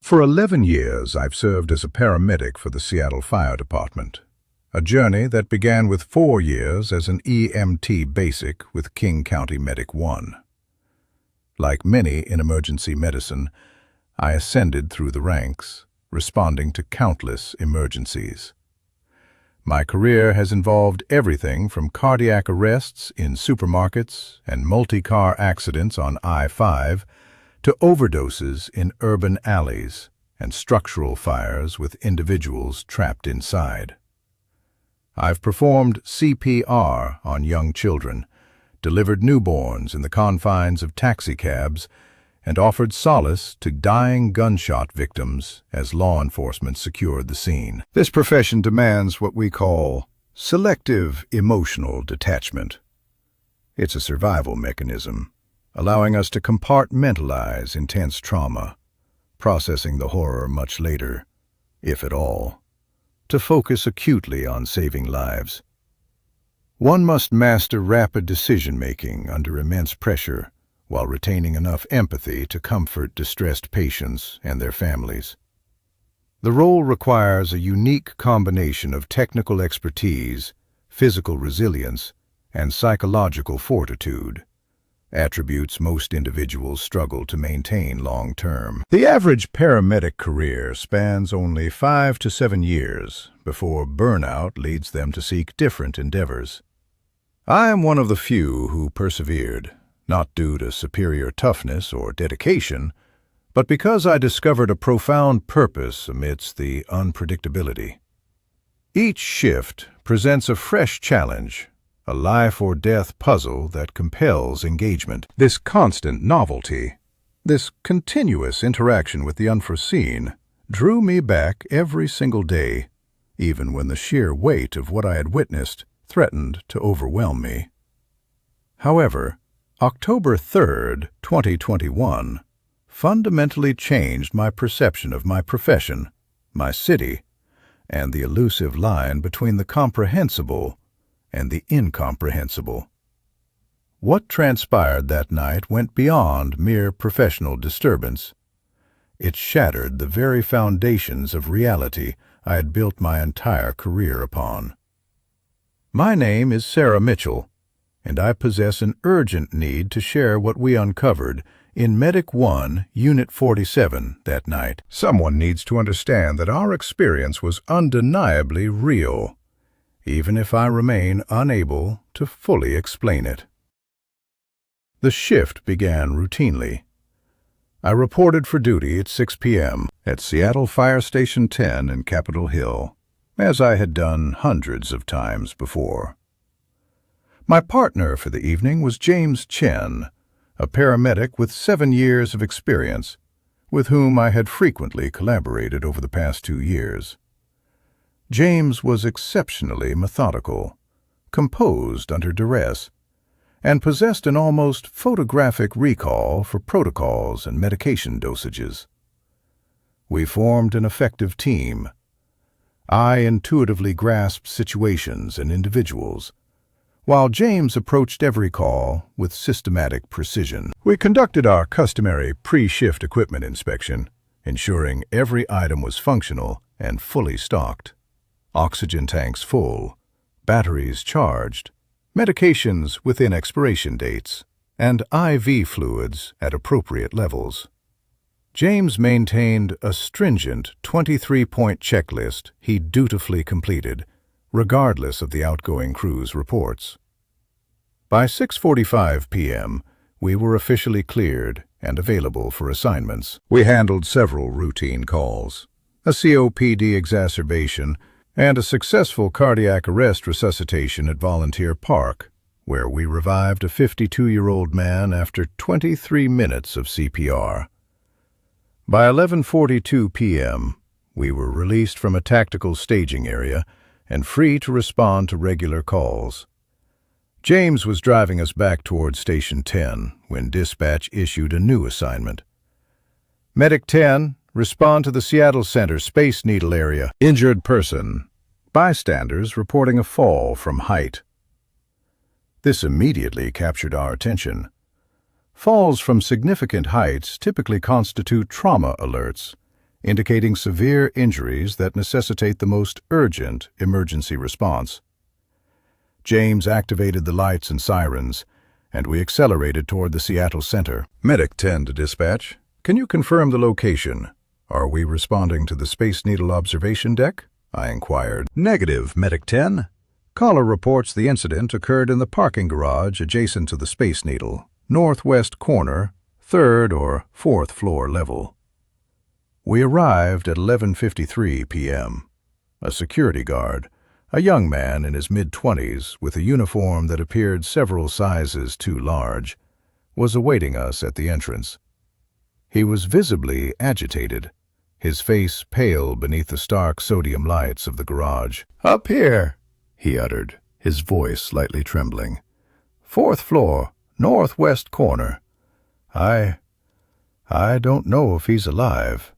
For 11 years, I've served as a paramedic for the Seattle Fire Department, a journey that began with 4 years as an EMT basic with King County Medic 1. Like many in emergency medicine, I ascended through the ranks, responding to countless emergencies. My career has involved everything from cardiac arrests in supermarkets and multi-car accidents on I-5 to overdoses in urban alleys and structural fires with individuals trapped inside. I've performed CPR on young children, delivered newborns in the confines of taxicabs, and offered solace to dying gunshot victims as law enforcement secured the scene. This profession demands what we call selective emotional detachment. It's a survival mechanism, allowing us to compartmentalize intense trauma, processing the horror much later, if at all, to focus acutely on saving lives. One must master rapid decision-making under immense pressure while retaining enough empathy to comfort distressed patients and their families. The role requires a unique combination of technical expertise, physical resilience, and psychological fortitude, attributes most individuals struggle to maintain long-term. The average paramedic career spans only 5 to 7 years before burnout leads them to seek different endeavors. I am one of the few who persevered, not due to superior toughness or dedication, but because I discovered a profound purpose amidst the unpredictability. Each shift presents a fresh challenge, a life-or-death puzzle that compels engagement. This constant novelty, this continuous interaction with the unforeseen, drew me back every single day, even when the sheer weight of what I had witnessed threatened to overwhelm me. However, October 3rd, 2021, fundamentally changed my perception of my profession, my city, and the elusive line between the comprehensible and the incomprehensible. What transpired that night went beyond mere professional disturbance. It shattered the very foundations of reality I had built my entire career upon. My name is Sarah Mitchell, and I possess an urgent need to share what we uncovered in Medic 1, Unit 47 that night. Someone needs to understand that our experience was undeniably real, even if I remain unable to fully explain it. The shift began routinely. I reported for duty at 6 p.m. at Seattle Fire Station 10 in Capitol Hill, as I had done hundreds of times before. My partner for the evening was James Chen, a paramedic with 7 years of experience, with whom I had frequently collaborated over the past 2 years. James was exceptionally methodical, composed under duress, and possessed an almost photographic recall for protocols and medication dosages. We formed an effective team. I intuitively grasped situations and individuals, while James approached every call with systematic precision. We conducted our customary pre-shift equipment inspection, ensuring every item was functional and fully stocked. Oxygen tanks full, batteries charged, medications within expiration dates, and IV fluids at appropriate levels. James maintained a stringent 23-point checklist he dutifully completed, regardless of the outgoing crew's reports. By 6:45 p.m., we were officially cleared and available for assignments. We handled several routine calls, a COPD exacerbation, and a successful cardiac arrest resuscitation at Volunteer Park, where we revived a 52-year-old man after 23 minutes of CPR. By 11:42 p.m., we were released from a tactical staging area and free to respond to regular calls. James was driving us back toward Station 10 when dispatch issued a new assignment. Medic 10, respond to the Seattle Center Space Needle area. Injured person. Bystanders reporting a fall from height. This immediately captured our attention. Falls from significant heights typically constitute trauma alerts, indicating severe injuries that necessitate the most urgent emergency response. James activated the lights and sirens, and we accelerated toward the Seattle center. Medic 10 to dispatch. Can you confirm the location? Are we responding to the Space Needle observation deck? I inquired. Negative, Medic 10. Caller reports the incident occurred in the parking garage adjacent to the Space Needle, northwest corner, 3rd or 4th floor level. We arrived at 11:53 p.m. A security guard, a young man in his mid-20s with a uniform that appeared several sizes too large, was awaiting us at the entrance. He was visibly agitated, his face pale beneath the stark sodium lights of the garage. "Up here," he uttered, his voice slightly trembling. "4th floor, northwest corner. I don't know if he's alive."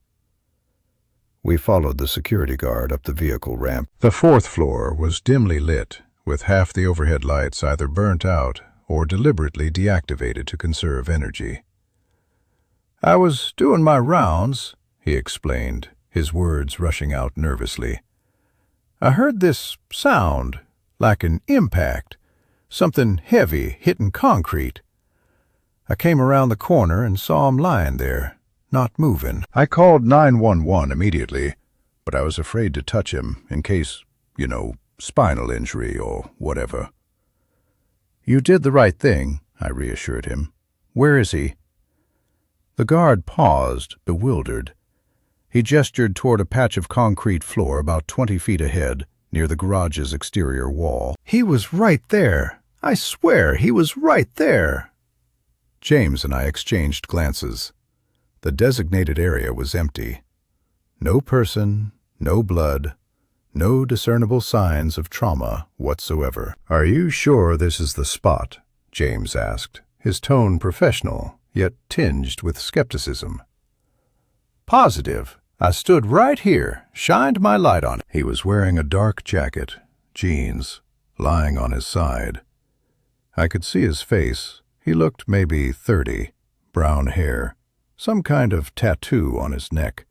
We followed the security guard up the vehicle ramp. The 4th floor was dimly lit, with half the overhead lights either burnt out or deliberately deactivated to conserve energy. "I was doing my rounds," he explained, his words rushing out nervously. "I heard this sound, like an impact, something heavy hitting concrete. I came around the corner and saw him lying there, not moving. I called 911 immediately, but I was afraid to touch him in case, spinal injury or whatever." "You did the right thing," I reassured him. "Where is he?" The guard paused, bewildered. He gestured toward a patch of concrete floor about 20 feet ahead, near the garage's exterior wall. "He was right there. I swear he was right there." James and I exchanged glances. The designated area was empty. No person, no blood, no discernible signs of trauma whatsoever. "Are you sure this is the spot?" James asked, his tone professional, yet tinged with skepticism. "Positive. I stood right here, shined my light on it." He was wearing a dark jacket, jeans, lying on his side. I could see his face. He looked maybe 30, brown hair, some kind of tattoo on his neck.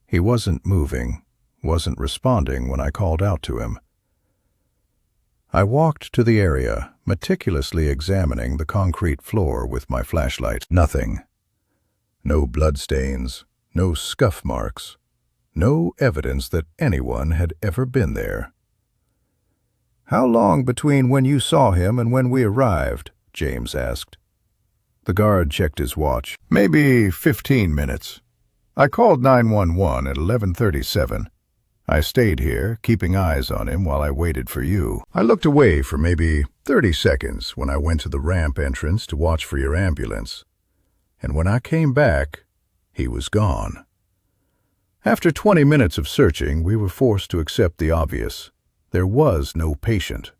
He wasn't moving, wasn't responding when I called out to him. I walked to the area, meticulously examining the concrete floor with my flashlight. Nothing. No bloodstains, no scuff marks, no evidence that anyone had ever been there. "How long between when you saw him and when we arrived?" James asked. The guard checked his watch. "Maybe 15 minutes. I called 911 at 11:37. I stayed here, keeping eyes on him while I waited for you. I looked away for maybe 30 seconds when I went to the ramp entrance to watch for your ambulance. And when I came back, he was gone." After 20 minutes of searching, we were forced to accept the obvious. There was no patient.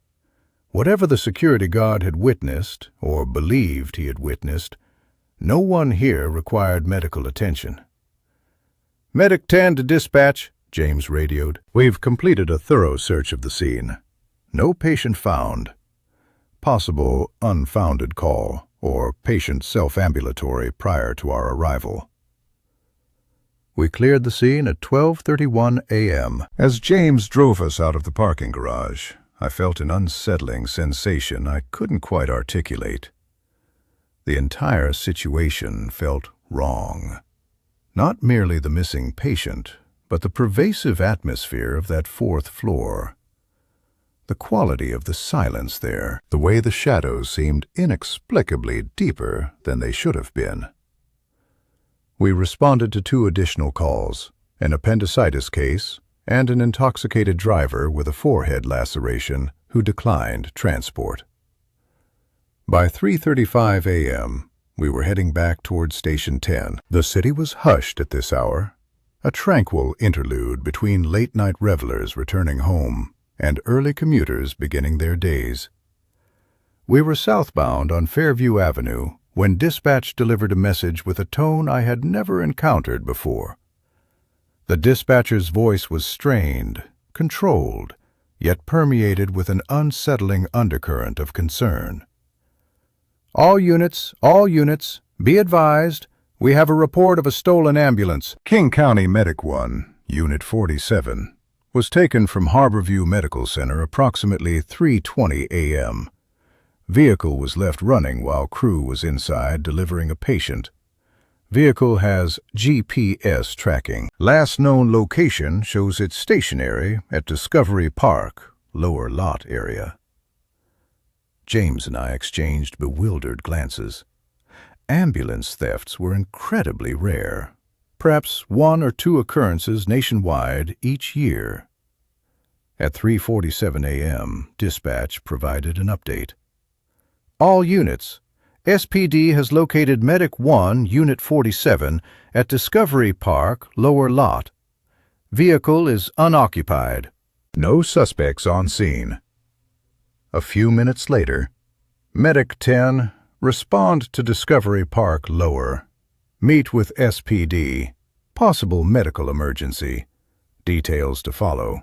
Whatever the security guard had witnessed, or believed he had witnessed, no one here required medical attention. "Medic 10 to dispatch," James radioed. "We've completed a thorough search of the scene. No patient found. Possible unfounded call, or patient self-ambulatory prior to our arrival." We cleared the scene at 12:31 a.m. As James drove us out of the parking garage, I felt an unsettling sensation I couldn't quite articulate. The entire situation felt wrong. Not merely the missing patient, but the pervasive atmosphere of that 4th floor. The quality of the silence there, the way the shadows seemed inexplicably deeper than they should have been. We responded to 2 additional calls, an appendicitis case and an intoxicated driver with a forehead laceration who declined transport. By 3:35 a.m., we were heading back toward Station 10. The city was hushed at this hour, a tranquil interlude between late-night revelers returning home and early commuters beginning their days. We were southbound on Fairview Avenue when dispatch delivered a message with a tone I had never encountered before. The dispatcher's voice was strained, controlled, yet permeated with an unsettling undercurrent of concern. All units, be advised, We have a report of a stolen ambulance. King County Medic 1, Unit 47, was taken from Harborview Medical Center approximately 3:20 a.m. Vehicle was left running while crew was inside delivering a patient. Vehicle has GPS tracking. Last known location shows it stationary at Discovery Park, lower lot area. James and I exchanged bewildered glances. Ambulance thefts were incredibly rare, perhaps 1 or 2 occurrences nationwide each year. At 3:47 a.m., dispatch provided an update. All units, SPD has located Medic 1, Unit 47, at Discovery Park, lower lot. Vehicle is unoccupied. No suspects on scene. A few minutes later, Medic 10, respond to Discovery Park lower. Meet with SPD. Possible medical emergency. Details to follow.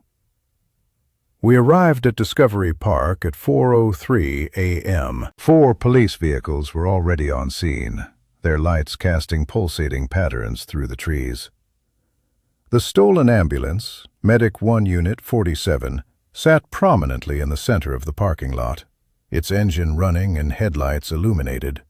We arrived at Discovery Park at 4:03 a.m. 4 police vehicles were already on scene, their lights casting pulsating patterns through the trees. The stolen ambulance, Medic 1 Unit 47, sat prominently in the center of the parking lot, its engine running and headlights illuminated.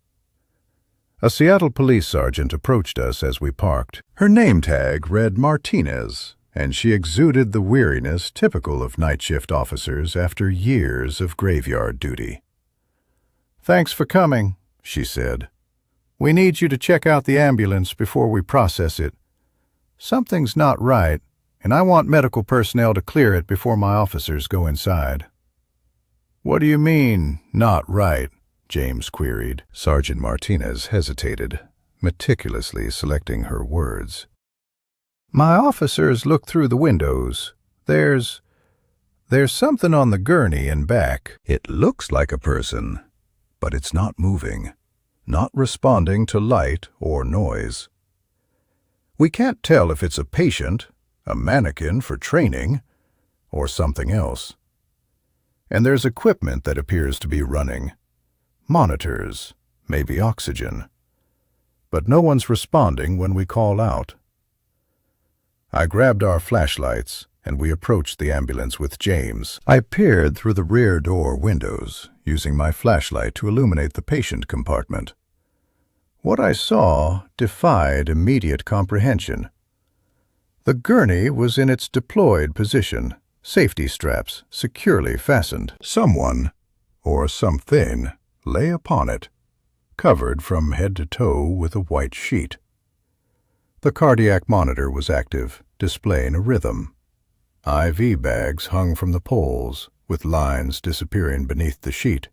A Seattle police sergeant approached us as we parked. Her name tag read Martinez, and she exuded the weariness typical of night shift officers after years of graveyard duty. "Thanks for coming," she said. "We need you to check out the ambulance before we process it. Something's not right, and I want medical personnel to clear it before my officers go inside." "What do you mean, not right?" James queried. Sergeant Martinez hesitated, meticulously selecting her words. "My officers looked through the windows. There's something on the gurney in back. It looks like a person, but it's not moving, not responding to light or noise. We can't tell if it's a patient, a mannequin for training, or something else. And there's equipment that appears to be running. Monitors, maybe oxygen. But no one's responding when we call out." I grabbed our flashlights, and we approached the ambulance with James. I peered through the rear door windows, using my flashlight to illuminate the patient compartment. What I saw defied immediate comprehension. The gurney was in its deployed position, safety straps securely fastened. Someone, or something, lay upon it, covered from head to toe with a white sheet. The cardiac monitor was active, displaying a rhythm. IV bags hung from the poles, with lines disappearing beneath the sheet.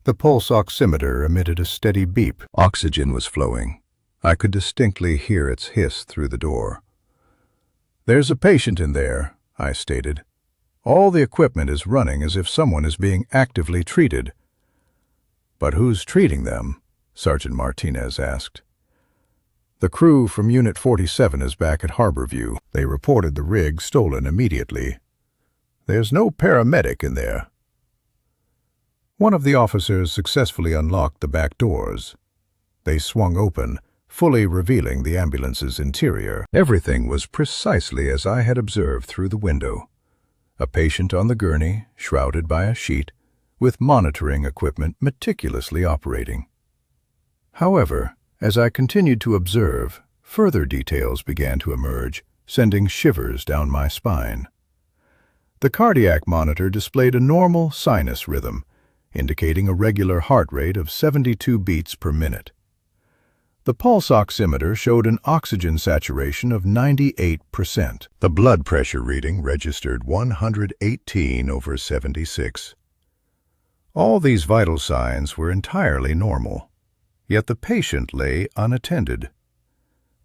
The pulse oximeter emitted a steady beep. Oxygen was flowing. I could distinctly hear its hiss through the door. "There's a patient in there," I stated. "All the equipment is running as if someone is being actively treated." "But who's treating them?" Sergeant Martinez asked. "The crew from Unit 47 is back at Harborview. They reported the rig stolen immediately. There's no paramedic in there." One of the officers successfully unlocked the back doors. They swung open, fully revealing the ambulance's interior. Everything was precisely as I had observed through the window. A patient on the gurney, shrouded by a sheet, with monitoring equipment meticulously operating. However, as I continued to observe, further details began to emerge, sending shivers down my spine. The cardiac monitor displayed a normal sinus rhythm, indicating a regular heart rate of 72 beats per minute. The pulse oximeter showed an oxygen saturation of 98%. The blood pressure reading registered 118/76. All these vital signs were entirely normal, yet the patient lay unattended.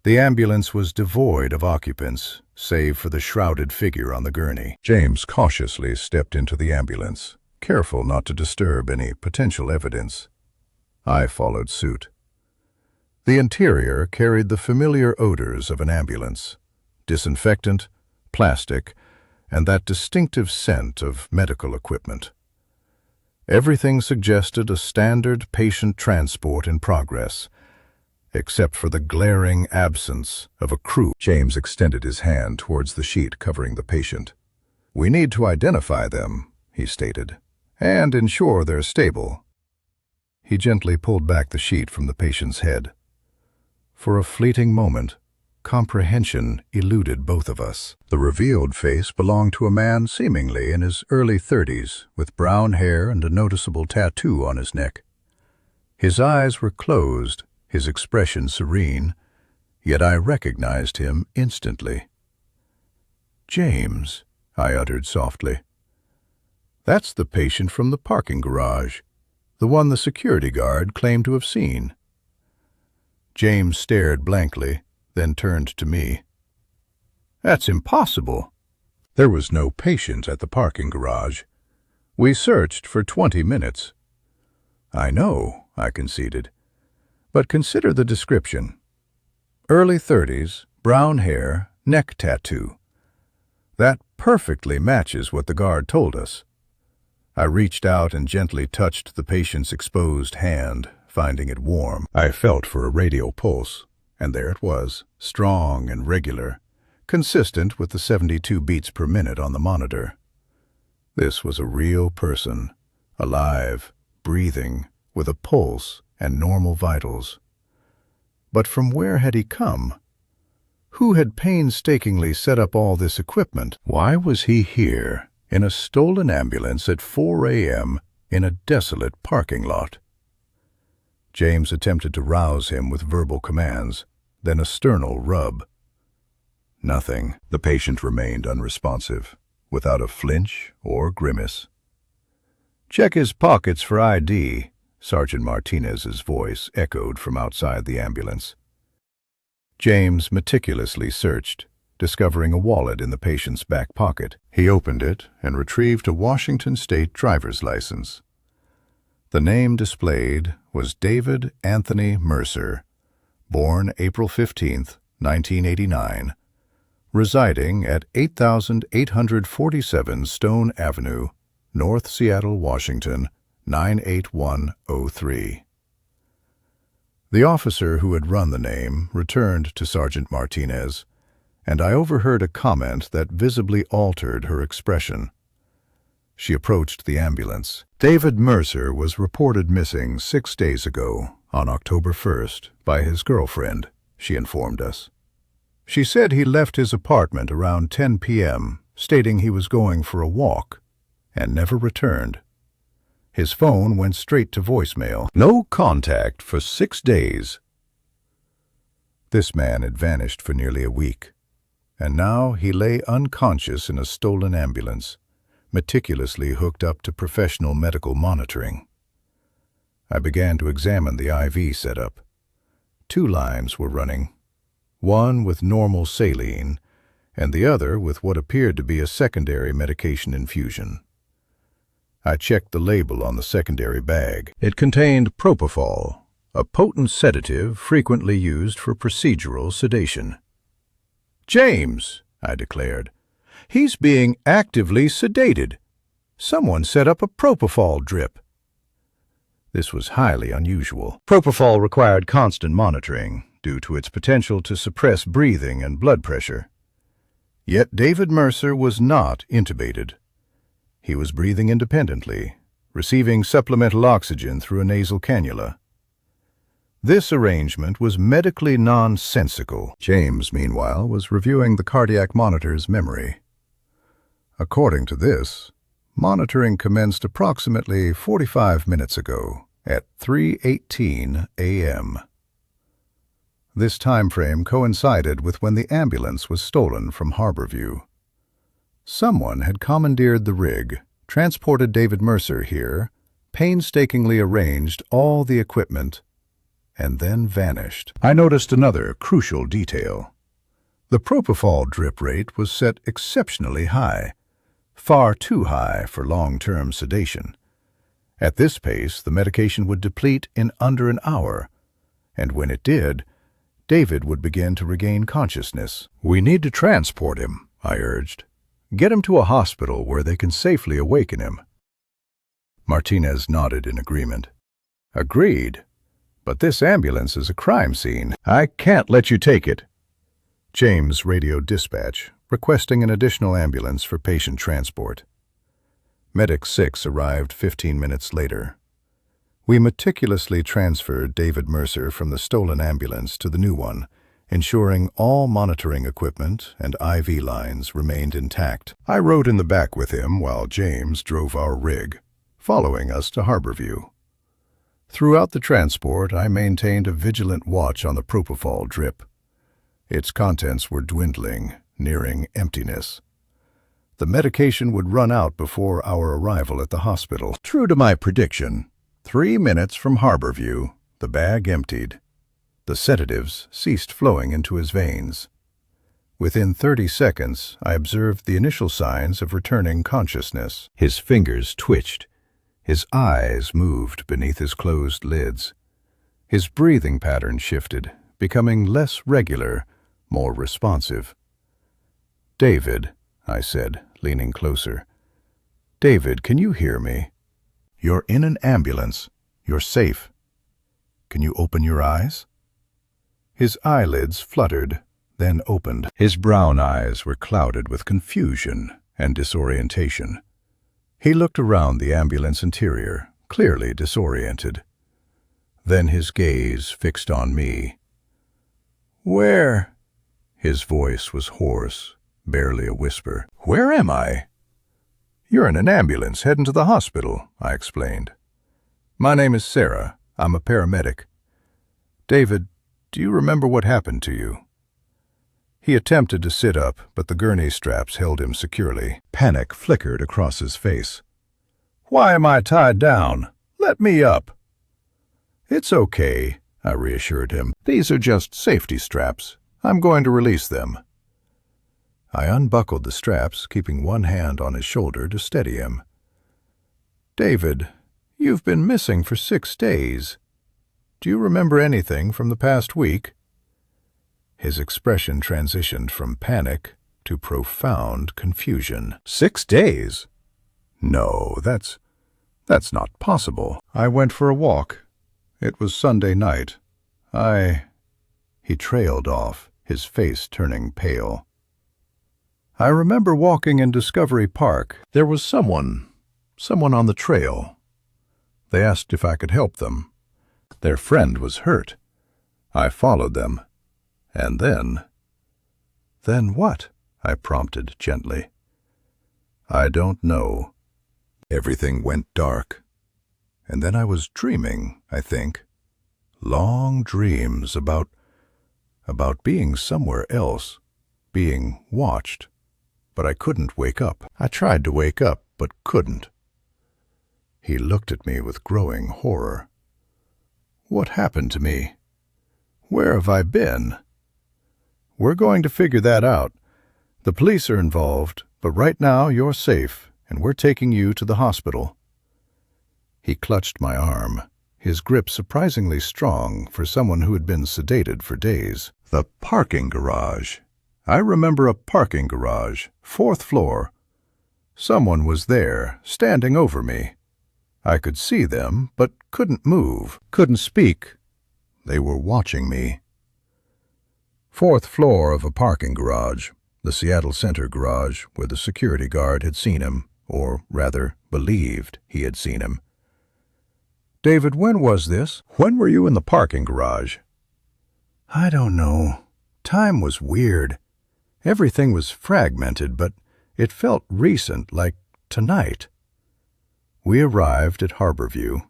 The ambulance was devoid of occupants, save for the shrouded figure on the gurney. James cautiously stepped into the ambulance, careful not to disturb any potential evidence. I followed suit. The interior carried the familiar odors of an ambulance: disinfectant, plastic, and that distinctive scent of medical equipment. Everything suggested a standard patient transport in progress, except for the glaring absence of a crew. James extended his hand towards the sheet covering the patient. "We need to identify them," he stated, "and ensure they're stable." He gently pulled back the sheet from the patient's head. For a fleeting moment, comprehension eluded both of us. The revealed face belonged to a man seemingly in his early 30s, with brown hair and a noticeable tattoo on his neck. His eyes were closed, his expression serene, yet I recognized him instantly. "James," I uttered softly. "That's the patient from the parking garage, the one the security guard claimed to have seen." James stared blankly, then turned to me. "That's impossible. There was no patient at the parking garage. We searched for 20 minutes. "I know," I conceded, "but consider the description. Early 30s, brown hair, neck tattoo. That perfectly matches what the guard told us." I reached out and gently touched the patient's exposed hand, finding it warm. I felt for a radial pulse, and there it was, strong and regular, consistent with the 72 beats per minute on the monitor. This was a real person, alive, breathing, with a pulse and normal vitals. But from where had he come? Who had painstakingly set up all this equipment? Why was he here, in a stolen ambulance at 4 a.m. in a desolate parking lot? James attempted to rouse him with verbal commands, then a sternal rub. Nothing. The patient remained unresponsive, without a flinch or grimace. "Check his pockets for ID," Sergeant Martinez's voice echoed from outside the ambulance. James meticulously searched, discovering a wallet in the patient's back pocket. He opened it and retrieved a Washington State driver's license. The name displayed was David Anthony Mercer, born April 15, 1989, residing at 8847 Stone Avenue, North Seattle, Washington, 98103. The officer who had run the name returned to Sergeant Martinez, and I overheard a comment that visibly altered her expression. She approached the ambulance. "David Mercer was reported missing 6 days ago, on October 1st, by his girlfriend," she informed us. "She said he left his apartment around 10 p.m., stating he was going for a walk, and never returned. His phone went straight to voicemail. No contact for 6 days. This man had vanished for nearly a week, and now he lay unconscious in a stolen ambulance, meticulously hooked up to professional medical monitoring. I began to examine the IV setup. 2 lines were running, one with normal saline, and the other with what appeared to be a secondary medication infusion. I checked the label on the secondary bag. It contained propofol, a potent sedative frequently used for procedural sedation. "James," I declared, "he's being actively sedated. Someone set up a propofol drip." This was highly unusual. Propofol required constant monitoring due to its potential to suppress breathing and blood pressure. Yet David Mercer was not intubated. He was breathing independently, receiving supplemental oxygen through a nasal cannula. This arrangement was medically nonsensical. James, meanwhile, was reviewing the cardiac monitor's memory. According to this, monitoring commenced approximately 45 minutes ago at 3:18 a.m. This time frame coincided with when the ambulance was stolen from Harborview. Someone had commandeered the rig, transported David Mercer here, painstakingly arranged all the equipment, and then vanished. I noticed another crucial detail. The propofol drip rate was set exceptionally high, far too high for long-term sedation. At this pace, the medication would deplete in under an hour, and when it did, David would begin to regain consciousness. "We need to transport him," I urged. "Get him to a hospital where they can safely awaken him." Martinez nodded in agreement. "Agreed. But this ambulance is a crime scene. I can't let you take it. James radioed dispatch, requesting an additional ambulance for patient transport. Medic 6 arrived 15 minutes later. We meticulously transferred David Mercer from the stolen ambulance to the new one, ensuring all monitoring equipment and IV lines remained intact. I rode in the back with him while James drove our rig, following us to Harborview. Throughout the transport, I maintained a vigilant watch on the propofol drip. Its contents were dwindling, nearing emptiness. The medication would run out before our arrival at the hospital. True to my prediction, 3 minutes from Harborview, the bag emptied. The sedatives ceased flowing into his veins. Within 30 seconds, I observed the initial signs of returning consciousness. His fingers twitched. His eyes moved beneath his closed lids. His breathing pattern shifted, becoming less regular, more responsive. "David," I said, leaning closer. "David, can you hear me? You're in an ambulance. You're safe. Can you open your eyes?" His eyelids fluttered, then opened. His brown eyes were clouded with confusion and disorientation. He looked around the ambulance interior, clearly disoriented. Then his gaze fixed on me. "Where?" His voice was hoarse, barely a whisper. "Where am I?" "You're in an ambulance heading to the hospital," I explained. "My name is Sarah. I'm a paramedic. David, do you remember what happened to you?" He attempted to sit up, but the gurney straps held him securely. Panic flickered across his face. "Why am I tied down? Let me up." "It's okay," I reassured him. "These are just safety straps. I'm going to release them." I unbuckled the straps, keeping one hand on his shoulder to steady him. "David, you've been missing for 6 days. Do you remember anything from the past week?" His expression transitioned from panic to profound confusion. 6 days? No, that's not possible. I went for a walk. It was Sunday night. He trailed off, his face turning pale. "I remember walking in Discovery Park. There was someone on the trail. They asked if I could help them. Their friend was hurt. I followed them. And then..." "Then what?" I prompted gently. "I don't know. Everything went dark. And then I was dreaming, I think. Long dreams about being somewhere else, being watched. But I couldn't wake up. I tried to wake up, but couldn't." He looked at me with growing horror. "What happened to me? Where have I been?" "We're going to figure that out. The police are involved, but right now you're safe, and we're taking you to the hospital." He clutched my arm, his grip surprisingly strong for someone who had been sedated for days. The parking garage. I remember a parking garage, 4th floor. Someone was there, standing over me. I could see them, but couldn't move, couldn't speak. They were watching me. 4th floor of a parking garage, the Seattle Center garage, where the security guard had seen him, or rather, believed he had seen him. "David, when was this? When were you in the parking garage?" "I don't know. Time was weird. Everything was fragmented, but it felt recent, like tonight." We arrived at Harborview.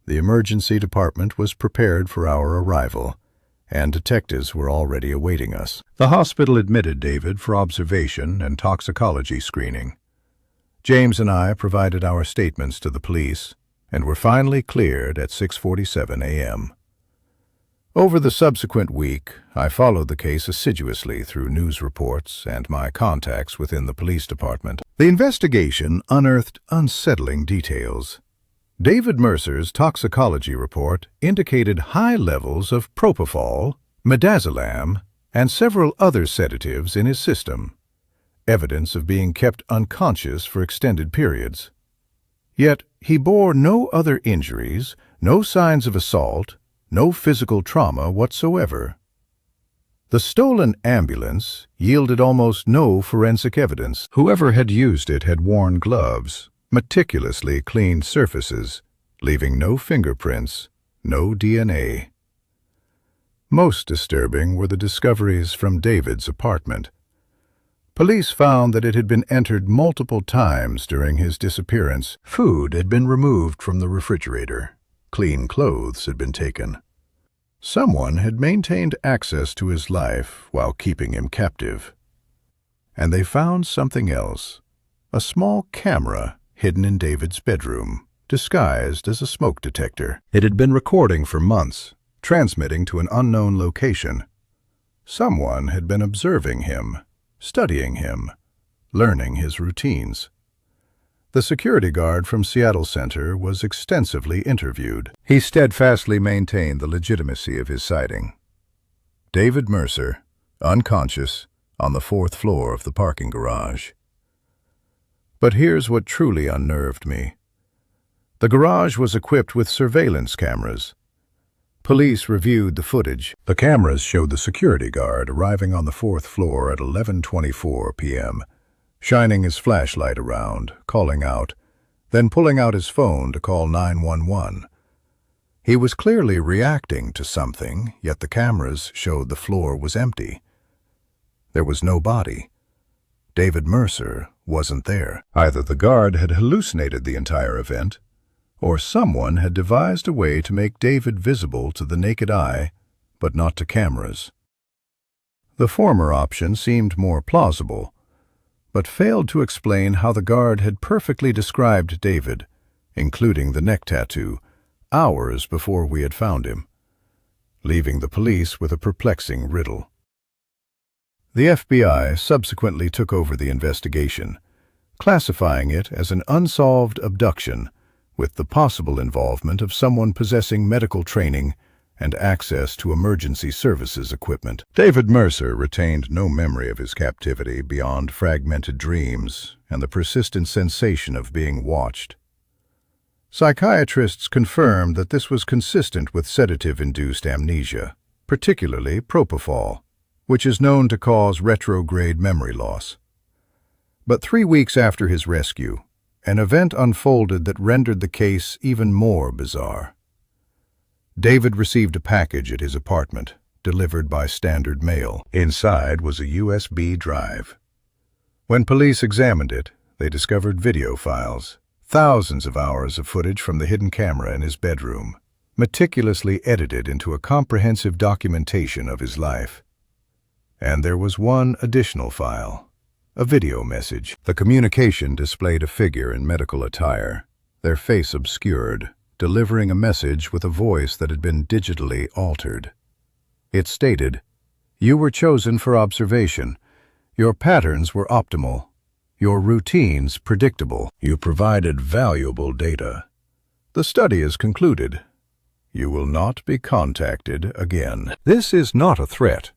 The emergency department was prepared for our arrival, and detectives were already awaiting us. The hospital admitted David for observation and toxicology screening. James and I provided our statements to the police, and were finally cleared at 6:47 a.m. Over the subsequent week, I followed the case assiduously through news reports and my contacts within the police department. The investigation unearthed unsettling details. David Mercer's toxicology report indicated high levels of propofol, midazolam, and several other sedatives in his system, evidence of being kept unconscious for extended periods. Yet he bore no other injuries, no signs of assault, no physical trauma whatsoever. The stolen ambulance yielded almost no forensic evidence. Whoever had used it had worn gloves, meticulously cleaned surfaces, leaving no fingerprints, no DNA. Most disturbing were the discoveries from David's apartment. Police found that it had been entered multiple times during his disappearance. Food had been removed from the refrigerator. Clean clothes had been taken. Someone had maintained access to his life while keeping him captive. And they found something else, a small camera hidden in David's bedroom, disguised as a smoke detector. It had been recording for months, transmitting to an unknown location. Someone had been observing him, studying him, learning his routines. The security guard from Seattle Center was extensively interviewed. He steadfastly maintained the legitimacy of his sighting. David Mercer, unconscious, on the 4th floor of the parking garage. But here's what truly unnerved me. The garage was equipped with surveillance cameras. Police reviewed the footage. The cameras showed the security guard arriving on the 4th floor at 11:24 p.m., shining his flashlight around, calling out, then pulling out his phone to call 911. He was clearly reacting to something, yet the cameras showed the floor was empty. There was no body. David Mercer wasn't there. Either the guard had hallucinated the entire event, or someone had devised a way to make David visible to the naked eye, but not to cameras. The former option seemed more plausible, but failed to explain how the guard had perfectly described David, including the neck tattoo, hours before we had found him, leaving the police with a perplexing riddle. The FBI subsequently took over the investigation, classifying it as an unsolved abduction with the possible involvement of someone possessing medical training and access to emergency services equipment. David Mercer retained no memory of his captivity beyond fragmented dreams and the persistent sensation of being watched. Psychiatrists confirmed that this was consistent with sedative-induced amnesia, particularly propofol, which is known to cause retrograde memory loss. But 3 weeks after his rescue, an event unfolded that rendered the case even more bizarre. David received a package at his apartment, delivered by standard mail. Inside was a USB drive. When police examined it, they discovered video files, thousands of hours of footage from the hidden camera in his bedroom, meticulously edited into a comprehensive documentation of his life. And there was one additional file, a video message. The communication displayed a figure in medical attire, their face obscured, delivering a message with a voice that had been digitally altered. It stated, "You were chosen for observation. Your patterns were optimal. Your routines predictable. You provided valuable data. The study is concluded. You will not be contacted again." This is not a threat.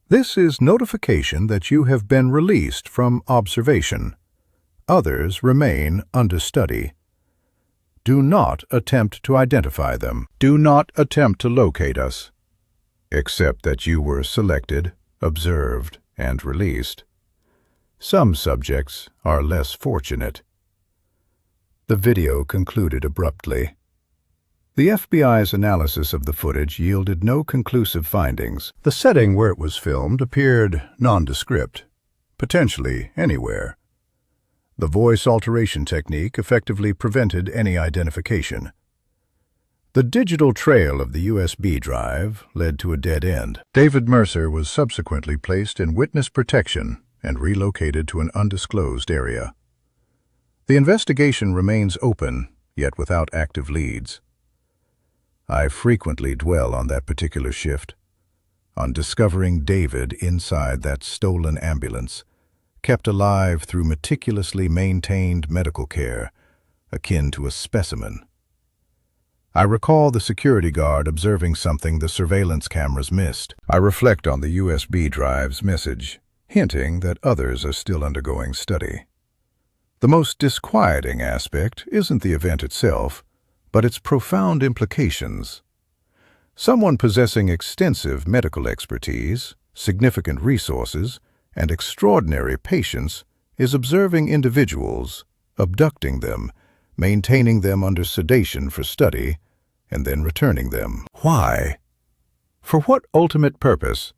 This is notification that you have been released from observation. Others remain under study. Do not attempt to identify them. Do not attempt to locate us. Except that you were selected, observed, and released. Some subjects are less fortunate. The video concluded abruptly. The FBI's analysis of the footage yielded no conclusive findings. The setting where it was filmed appeared nondescript, potentially anywhere. The voice alteration technique effectively prevented any identification. The digital trail of the USB drive led to a dead end. David Mercer was subsequently placed in witness protection and relocated to an undisclosed area. The investigation remains open, yet without active leads. I frequently dwell on that particular shift, on discovering David inside that stolen ambulance, kept alive through meticulously maintained medical care, akin to a specimen. I recall the security guard observing something the surveillance cameras missed. I reflect on the USB drive's message, hinting that others are still undergoing study. The most disquieting aspect isn't the event itself, but its profound implications. Someone possessing extensive medical expertise, significant resources, and extraordinary patience is observing individuals, abducting them, maintaining them under sedation for study, and then returning them. Why? For what ultimate purpose?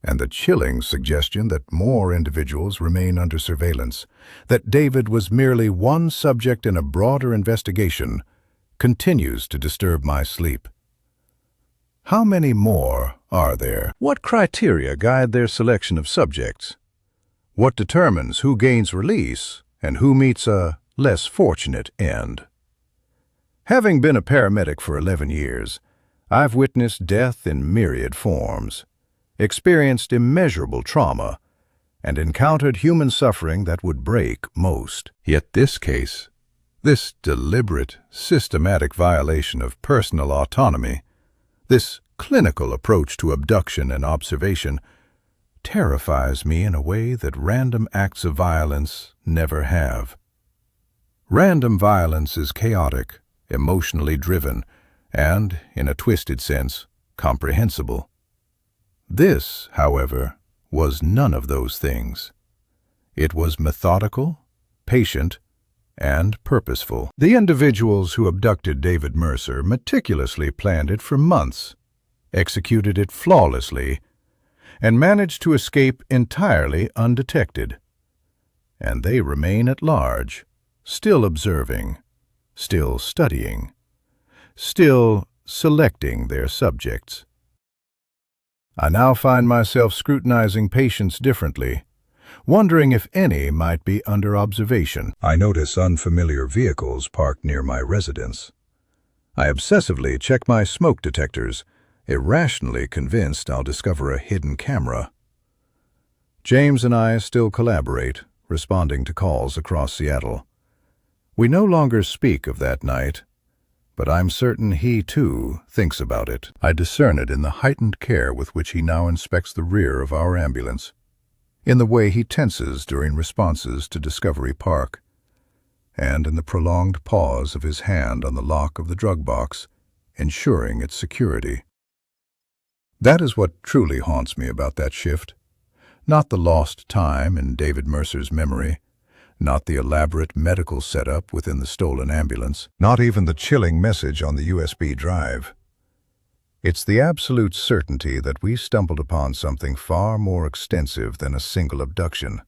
And the chilling suggestion that more individuals remain under surveillance, that David was merely one subject in a broader investigation, continues to disturb my sleep. How many more are there? What criteria guide their selection of subjects? What determines who gains release and who meets a less fortunate end? Having been a paramedic for 11 years, I've witnessed death in myriad forms, experienced immeasurable trauma, and encountered human suffering that would break most. Yet this case, this deliberate, systematic violation of personal autonomy, this clinical approach to abduction and observation, terrifies me in a way that random acts of violence never have. Random violence is chaotic, emotionally driven, and, in a twisted sense, comprehensible. This, however, was none of those things. It was methodical, patient, and purposeful. The individuals who abducted David Mercer meticulously planned it for months, executed it flawlessly, and managed to escape entirely undetected. And they remain at large, still observing, still studying, still selecting their subjects. I now find myself scrutinizing patients differently, wondering if any might be under observation. I notice unfamiliar vehicles parked near my residence. I obsessively check my smoke detectors, irrationally convinced I'll discover a hidden camera. James and I still collaborate, responding to calls across Seattle. We no longer speak of that night, but I'm certain he, too, thinks about it. I discern it in the heightened care with which he now inspects the rear of our ambulance, in the way he tenses during responses to Discovery Park, and in the prolonged pause of his hand on the lock of the drug box, ensuring its security. That is what truly haunts me about that shift. Not the lost time in David Mercer's memory, not the elaborate medical setup within the stolen ambulance, not even the chilling message on the USB drive. It's the absolute certainty that we stumbled upon something far more extensive than a single abduction.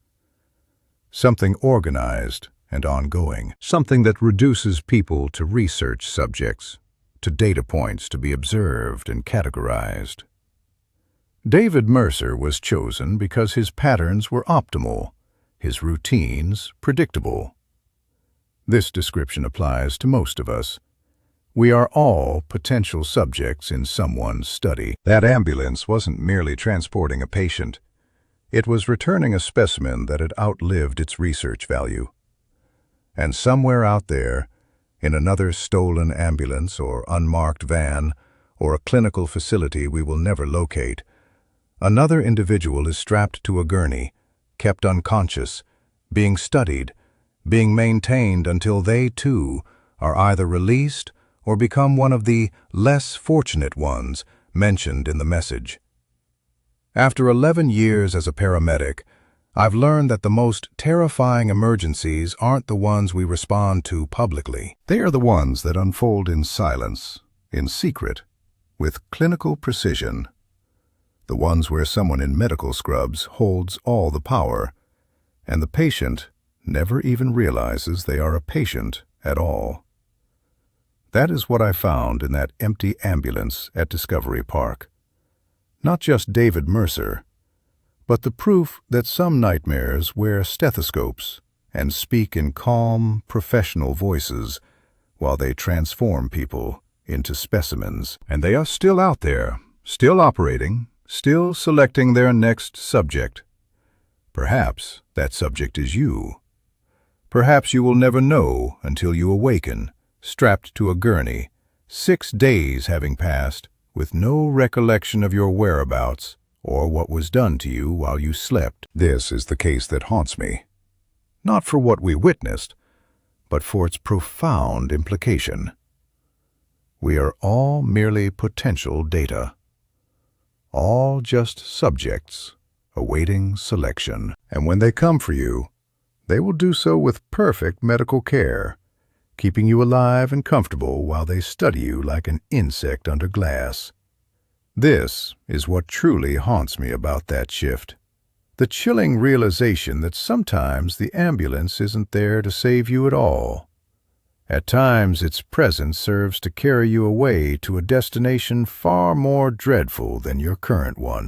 Something organized and ongoing. Something that reduces people to research subjects, to data points to be observed and categorized. David Mercer was chosen because his patterns were optimal, his routines predictable. This description applies to most of us. We are all potential subjects in someone's study. That ambulance wasn't merely transporting a patient. It was returning a specimen that had outlived its research value. And somewhere out there, in another stolen ambulance or unmarked van or a clinical facility we will never locate, another individual is strapped to a gurney, kept unconscious, being studied, being maintained until they, too, are either released or become one of the less fortunate ones mentioned in the message. After 11 years as a paramedic, I've learned that the most terrifying emergencies aren't the ones we respond to publicly. They are the ones that unfold in silence, in secret, with clinical precision. The ones where someone in medical scrubs holds all the power, and the patient never even realizes they are a patient at all. That is what I found in that empty ambulance at Discovery Park. Not just David Mercer, but the proof that some nightmares wear stethoscopes and speak in calm, professional voices while they transform people into specimens. And they are still out there, still operating, still selecting their next subject. Perhaps that subject is you. Perhaps you will never know until you awaken, strapped to a gurney, 6 days having passed, with no recollection of your whereabouts or what was done to you while you slept. This is the case that haunts me, not for what we witnessed, but for its profound implication. We are all merely potential data, all just subjects awaiting selection. And when they come for you, they will do so with perfect medical care, keeping you alive and comfortable while they study you like an insect under glass. This is what truly haunts me about that shift. The chilling realization that sometimes the ambulance isn't there to save you at all. At times, its presence serves to carry you away to a destination far more dreadful than your current one.